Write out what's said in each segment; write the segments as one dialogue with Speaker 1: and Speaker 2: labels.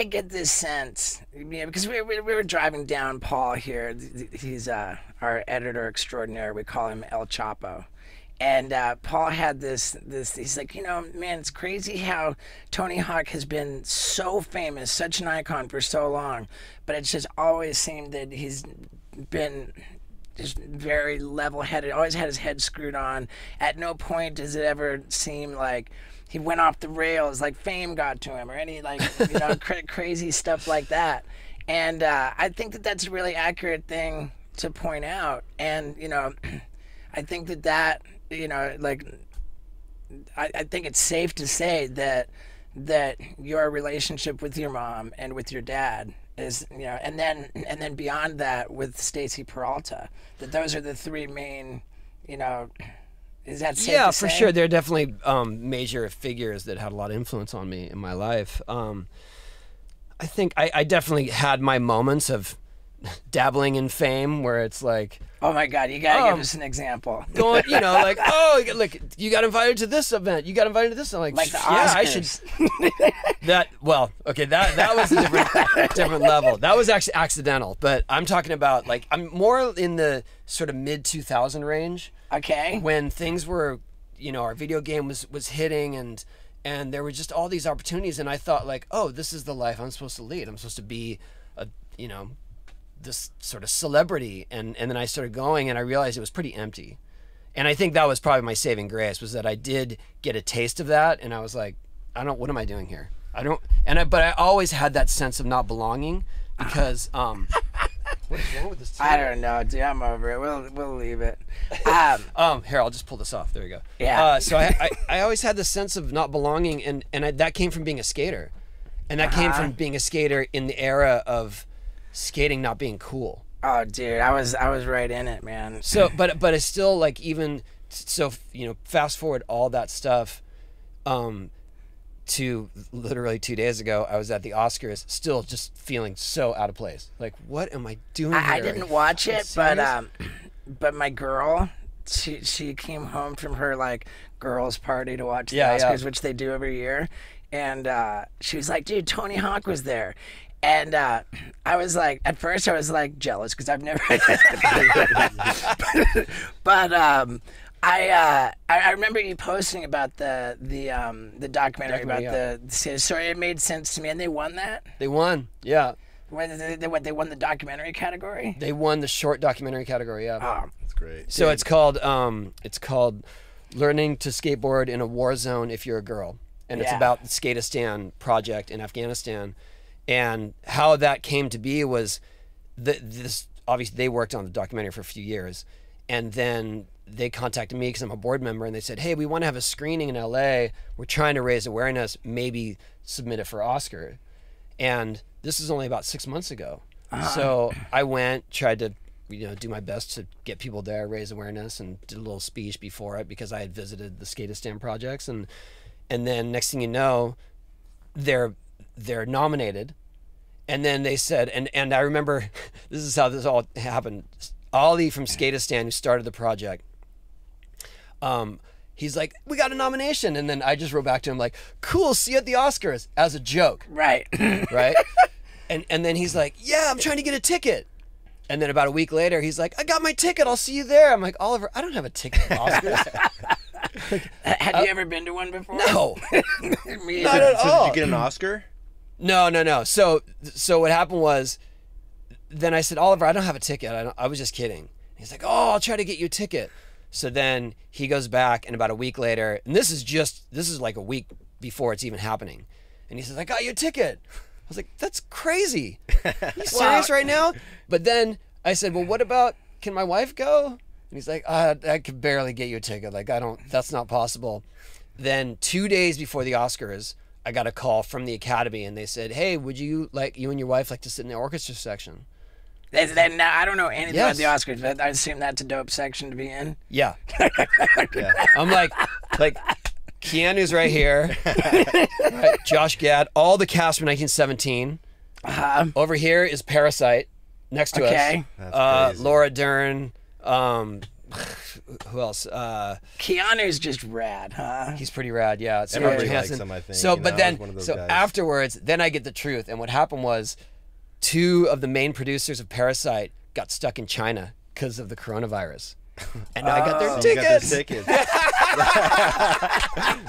Speaker 1: I get this sense, because we were driving down Paul here. He's our editor extraordinaire. We call him El Chapo. And Paul had this, he's like, man, it's crazy how Tony Hawk has been so famous, such an icon for so long, but it's just always seemed that he's been just very level-headed, always had his head screwed on. At no point does it ever seem like he went off the rails, like fame got to him, or any crazy stuff like that. And I think that that's a really accurate thing to point out. And I think that I think it's safe to say that your relationship with your mom and with your dad is, and then beyond that with Stacy Peralta, that those are the three main, is that safe to say?
Speaker 2: For sure. They're definitely major figures that had a lot of influence on me in my life. I think I definitely had my moments of dabbling in fame where it's like,
Speaker 1: oh my God, you gotta give us an example.
Speaker 2: Going, like, oh, look, you got invited to this event. You got invited to this. I'm like
Speaker 1: the
Speaker 2: yeah, I should. That was a different level. That was actually accidental. But I'm talking about I'm more in the sort of mid 2000 range.
Speaker 1: Okay.
Speaker 2: When things were, our video game was hitting and there were just all these opportunities, and I thought oh, this is the life I'm supposed to lead. I'm supposed to be this sort of celebrity, and then I started going and I realized it was pretty empty. And I think that was probably my saving grace, was that I did get a taste of that, and I was like, what am I doing here? But I always had that sense of not belonging because what is wrong with this TV?
Speaker 1: I don't know, dude. I'm over it. We'll leave it.
Speaker 2: Here, I'll just pull this off. There we go.
Speaker 1: Yeah.
Speaker 2: So I always had this sense of not belonging, and that came from being a skater, and that came from being a skater in the era of skating not being cool.
Speaker 1: Oh, dude, I was right in it, man.
Speaker 2: So, but it's still even so. Fast forward all that stuff, to literally 2 days ago, I was at the Oscars, still just feeling so out of place. Like, what am I doing here?
Speaker 1: I didn't watch it, but my girl, she came home from her girls' party to watch the Oscars, which they do every year, and she was like, "Dude, Tony Hawk was there." And I was like, at first I was jealous because I've never, but I remember you posting about the documentary about the story. It made sense to me, and they won that.
Speaker 2: They won, yeah.
Speaker 1: They won the documentary category.
Speaker 2: They won the short documentary category, yeah.
Speaker 1: Oh,
Speaker 3: that's great.
Speaker 2: So it's called Learning to Skateboard in a War Zone If You're a Girl, and it's about the Skateistan project in Afghanistan. And how that came to be was this. Obviously, they worked on the documentary for a few years, and then they contacted me because I'm a board member, and they said, "Hey, we want to have a screening in LA. We're trying to raise awareness. Maybe submit it for Oscar." And this is only about 6 months ago. So I went, tried to do my best to get people there, raise awareness, and did a little speech before it because I had visited the Skateistan projects, and then next thing you know, they're nominated. And then they said, and I remember, this is how this all happened. Ollie from Skateistan, who started the project, he's like, "We got a nomination." And then I just wrote back to him like, "Cool, see you at the Oscars," as a joke.
Speaker 1: Right.
Speaker 2: Right? And then he's like, "Yeah, I'm trying to get a ticket." And then about a week later, he's like, "I got my ticket, I'll see you there." I'm like, "Oliver, I don't have a ticket to Oscars."
Speaker 1: Have you ever been to one before?
Speaker 2: No.
Speaker 1: Me
Speaker 2: Not
Speaker 1: either.
Speaker 2: at all.
Speaker 3: Did you get an Oscar?
Speaker 2: No. So what happened was, then I said, "Oliver, I don't have a ticket. I was just kidding." He's like, "Oh, I'll try to get you a ticket." So then he goes back, and about a week later, and this is like a week before it's even happening, and he says, "I got you a ticket." I was like, "That's crazy. Are you serious right now?" But then I said, "Well, what about, can my wife go?" And he's like, "I could barely get you a ticket. That's not possible." Then 2 days before the Oscars, I got a call from the Academy, and they said, "Hey, would you and your wife like to sit in the orchestra section?"
Speaker 1: Now, I don't know anything
Speaker 2: Yes.
Speaker 1: about the Oscars, but I assume that's a dope section to be in.
Speaker 2: Yeah. I'm like Keanu's right here, right, Josh Gad, all the cast from 1917. Over here is Parasite, next to us.
Speaker 3: That's crazy.
Speaker 2: Laura Dern, Who else?
Speaker 1: Keanu's just rad, huh?
Speaker 2: He's pretty rad, yeah.
Speaker 3: Everybody likes him, I think.
Speaker 2: So,
Speaker 3: but
Speaker 2: then,
Speaker 3: one of those
Speaker 2: so
Speaker 3: guys.
Speaker 2: afterwards, then I get the truth. And what happened was, 2 of the main producers of Parasite got stuck in China because of the coronavirus. And I got their tickets.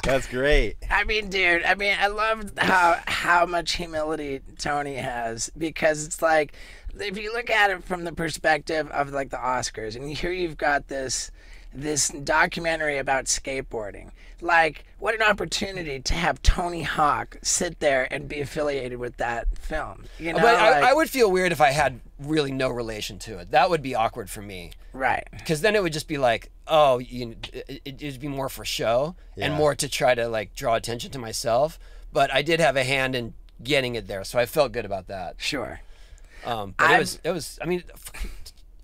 Speaker 3: That's great.
Speaker 1: I mean, dude, I love how much humility Tony has, because it's like, if you look at it from the perspective of like the Oscars, and here you've got this documentary about skateboarding. Like, what an opportunity to have Tony Hawk sit there and be affiliated with that film. You know,
Speaker 2: but I would feel weird if I had really no relation to it. That would be awkward for me.
Speaker 1: Right.
Speaker 2: Because then it would just be like, oh, it'd be more for show and more to try to like draw attention to myself. But I did have a hand in getting it there, so I felt good about that.
Speaker 1: Sure.
Speaker 2: But it was. I mean,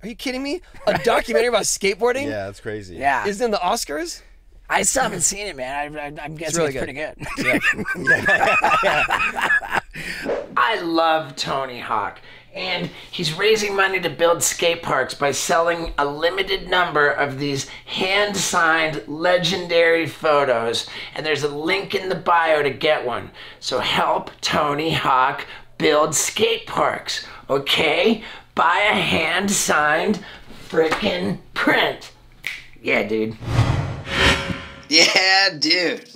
Speaker 2: are you kidding me? A documentary about skateboarding?
Speaker 3: Yeah, that's crazy.
Speaker 1: Yeah.
Speaker 2: Is in the Oscars?
Speaker 1: I still haven't seen it, man. I'm guessing
Speaker 2: really
Speaker 1: it's pretty good.
Speaker 2: Yeah.
Speaker 1: I love Tony Hawk, and he's raising money to build skate parks by selling a limited number of these hand-signed legendary photos, and there's a link in the bio to get one. So help Tony Hawk build skate parks, okay? Buy a hand-signed frickin' print. Yeah, dude.
Speaker 4: Yeah, dude.